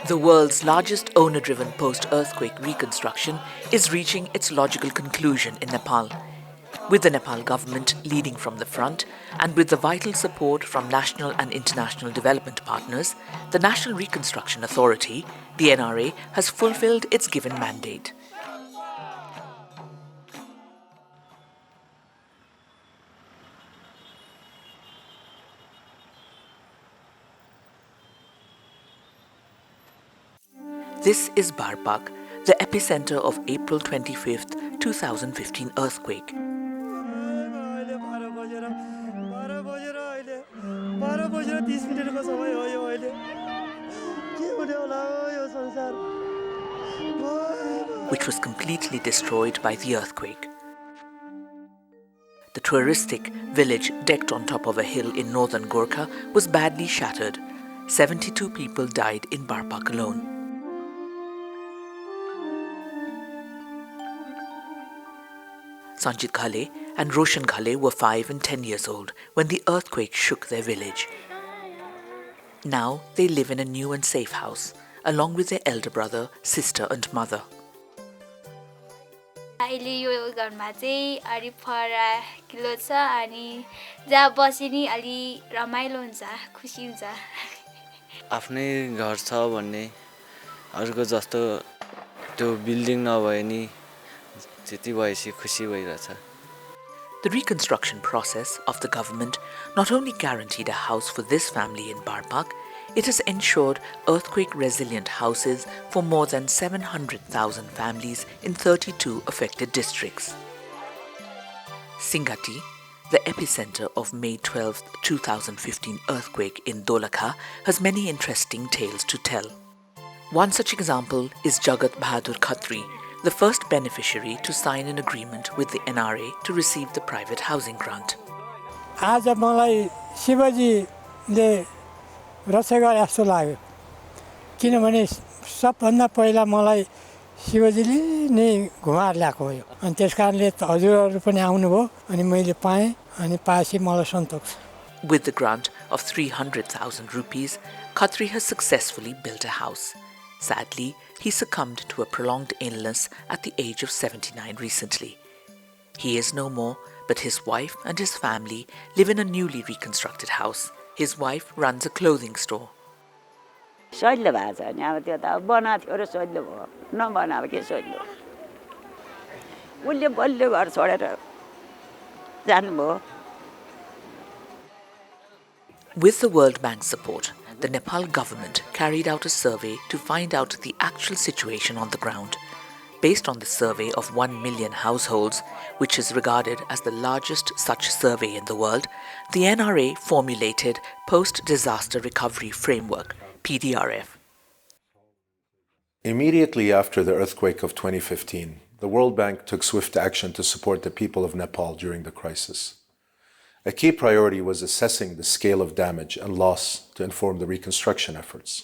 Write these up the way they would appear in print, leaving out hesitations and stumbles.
The world's largest owner-driven post-earthquake reconstruction is reaching its logical conclusion in Nepal, with the Nepal government leading from the front and with the vital support from national and international development partners. The National Reconstruction Authority, the NRA, has fulfilled its given mandate. This is Barpak, the epicenter of April 25th, 2015 earthquake. Which was completely destroyed by the earthquake. The touristic village decked on top of a hill in northern Gorkha was badly shattered. 72 people died in Barpak alone. Sanjit Ghale and Roshan Ghale were 5 and 10 years old when the earthquake shook their village. Now they live in a new and safe house, along with their elder brother, sister and mother. अहिले यो घरमा चाहिँ अलि फराकिलो छ अनि जहाँ बसे नि अलि रमाइलो हुन्छ खुसी हुन्छ आफ्नै घर छ भन्ने अर्को जस्तो त्यो बिल्डिङ नभए नि त्यति भएपछि खुसी भइरहेछ. The reconstruction process of the government not only guaranteed a house for this family in Barpak, it has ensured earthquake-resilient houses for more than 700,000 families in 32 affected districts. Singati, the epicenter of May 12, 2015 earthquake in Dolakha, has many interesting tales to tell. One such example is Jagat Bahadur Khatri, the first beneficiary to sign an agreement with the NRA to receive the private housing grant. आज मलाई शिवजीले रक्षा गरे जस्तो लाग्यो किनभने सबभन्दा पहिला मलाई शिवजीले नै घुमाएर ल्याएको हो अनि त्यसकारणले हजुरहरु पनि आउनुभयो अनि मैले पाएँ अनि पाएपछि मलाई सन्तोष छ. With the grant of 300,000 rupees, Khatri has successfully built a house. Sadly, he succumbed to a prolonged illness at the age of 79 recently. He is no more, but his wife and his family live in a newly reconstructed house. His wife runs a clothing store. सजिलो भएको छ नि अब त्यो त अब बनाएको थियो र सजिलो भयो नबनाएको के सजिलो उसले बलियो घर छोडेर जानुभयो. With the World Bank's support, the Nepal government carried out a survey to find out the actual situation on the ground. Based on the survey of 1 million households, which is regarded as the largest such survey in the world, the NRA formulated Post-Disaster Recovery Framework, PDRF. Immediately after the earthquake of 2015, the World Bank took swift action to support the people of Nepal during the crisis. A key priority was assessing the scale of damage and loss to inform the reconstruction efforts.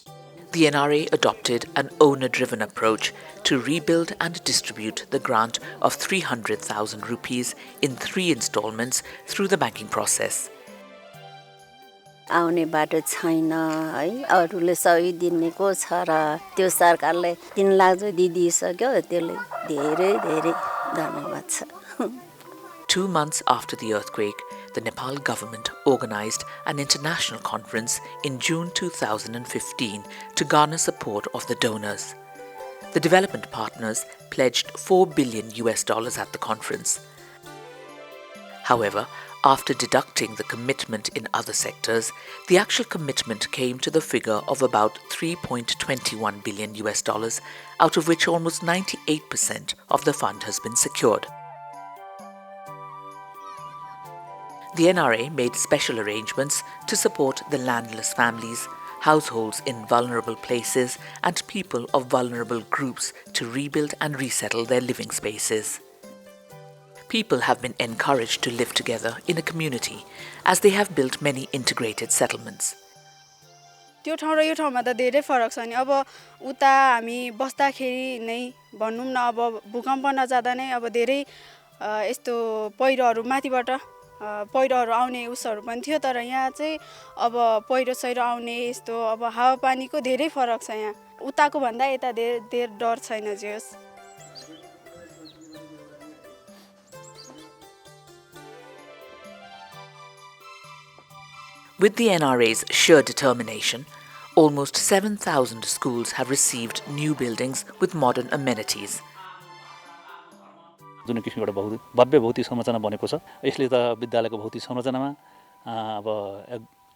The NRA adopted an owner-driven approach to rebuild and distribute the grant of 300,000 rupees in 3 installments through the banking process. आउने बाटो छैन है अरूले सही दिनेको छ र त्यो सरकारले 3 लाख जति दिइसक्यो त्यसले धेरै धेरै धन्यवाद छ. 2 months after the earthquake, the Nepal government organized an international conference in June 2015 to garner support of the donors. The development partners pledged $4 billion at the conference. However, after deducting the commitment in other sectors, the actual commitment came to the figure of about $3.21 billion, out of which almost 98% of the fund has been secured. The NRA made special arrangements to support the landless families, households in vulnerable places, and people of vulnerable groups to rebuild and resettle their living spaces. People have been encouraged to live together in a community as they have built many integrated settlements. त्यो ठाउँ र यो ठाउँमा त धेरै फरक छ नि अब उता हामी बस्दाखेरि नै भनौं न अब भूकम्प नजादा नै अब धेरै यस्तो पहिरोहरु माथिबाट पहिरोहरू आउने उसहरू पनि थियो तर यहाँ चाहिँ अब पहिरो सहिरो आउने यस्तो अब हावापानीको धेरै फरक छ यहाँ उताको भन्दा यता धेरै डर छैन जे होस् With the NRA's sheer determination, almost 7,000 schools have received new buildings with modern amenities. जुन किसिमको एउटा बहुत भव्य भौतिक संरचना बनेको छ यसले त विद्यालयको भौतिक संरचनामा अब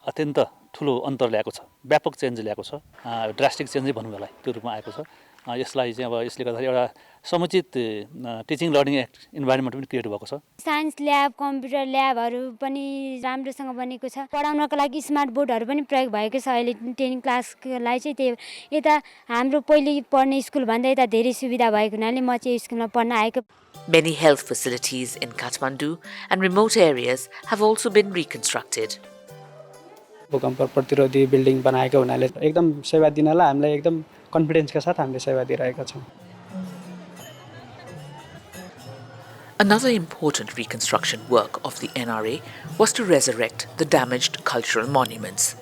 अत्यन्त ठुलो अन्तर ल्याएको छ व्यापक चेन्ज ल्याएको छ ड्रास्टिक चेन्जै भनौँ यसलाई त्यो रूपमा आएको छ यसलाई चाहिँ अब यसले गर्दाखेरि एउटा समुचित टिचिङ लर्निङ इन्भाइरोमेन्ट पनि क्रिएट भएको छ साइन्स ल्याब कम्प्युटर ल्याबहरू पनि राम्रोसँग बनेको छ पढाउनको लागि स्मार्ट बोर्डहरू पनि प्रयोग भएको छ अहिले 10 क्लासको लागि चाहिँ त्यो यता हाम्रो पहिले पढ्ने स्कुल भन्दा यता धेरै सुविधा भएको हुनाले म चाहिँ स्कुलमा पढ्न आएको Many health facilities in Kathmandu and remote areas have also been reconstructed. भूकम्प प्रतिरोधी बिल्डिङ बनाएको हुनाले एकदम सेवा दिनलाई हामीलाई एकदम कन्फिडेन्सका साथ हामीले सेवा दिइरहेका छौं Another important reconstruction work of the NRA was to resurrect the damaged cultural monuments.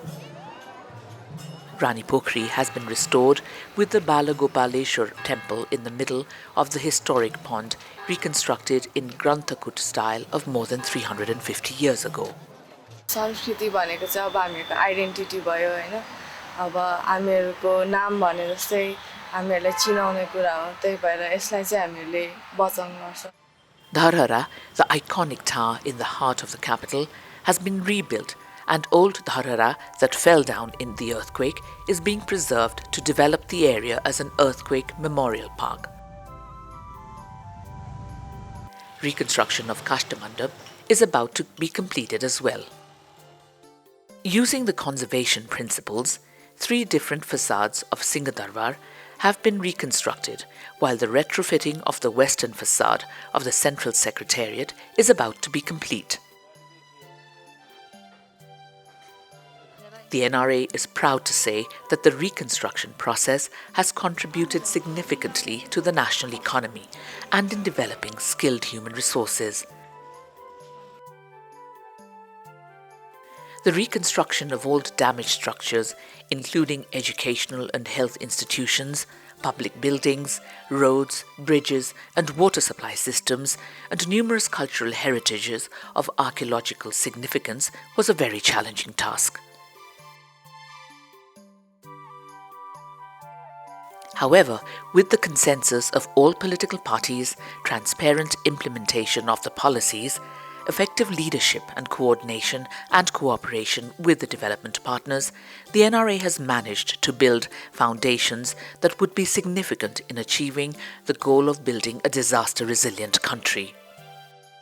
Rani Pokhri has been restored with the Balagopaleshwar temple in the middle of the historic pond, reconstructed in Granthakut style of more than 350 years ago. संस्कृति भनेको चाहिँ अब हामीहरूको identity भयो हैन अब हामीहरूको नाम भने जस्तै हामीहरूलाई चिनाउने कुरा हो त्यही भएर यसलाई चाहिँ हामीले बचाउनु पर्छ Dharhara, the iconic tower in the heart of the capital, has been rebuilt, and old Dharhara that fell down in the earthquake is being preserved to develop the area as an earthquake memorial park. Reconstruction of Kashtamandap is about to be completed as well. Using the conservation principles, 3 different facades of Singadarbar have been reconstructed, while the retrofitting of the western facade of the Central Secretariat is about to be complete. The NRA is proud to say that the reconstruction process has contributed significantly to the national economy and in developing skilled human resources. The reconstruction of old damaged structures, including educational and health institutions, public buildings, roads, bridges and water supply systems, and numerous cultural heritages of archaeological significance was a very challenging task. However, with the consensus of all political parties, transparent implementation of the policies, effective leadership and coordination and cooperation with the development partners, the NRA has managed to build foundations that would be significant in achieving the goal of building a disaster-resilient country.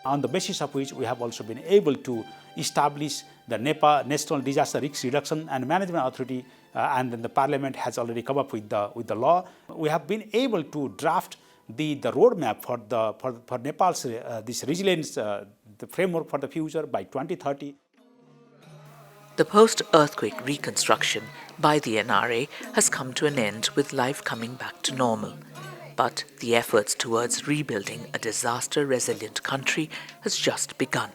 On the basis of which we have also been able to establish the Nepal National Disaster Risk Reduction and Management Authority, and then the Parliament has already come up with the law. We have been able to draft the roadmap for Nepal's this resilience, the framework for the future by 2030. The post-earthquake reconstruction by the NRA has come to an end with life coming back to normal. But the efforts towards rebuilding a disaster-resilient country has just begun.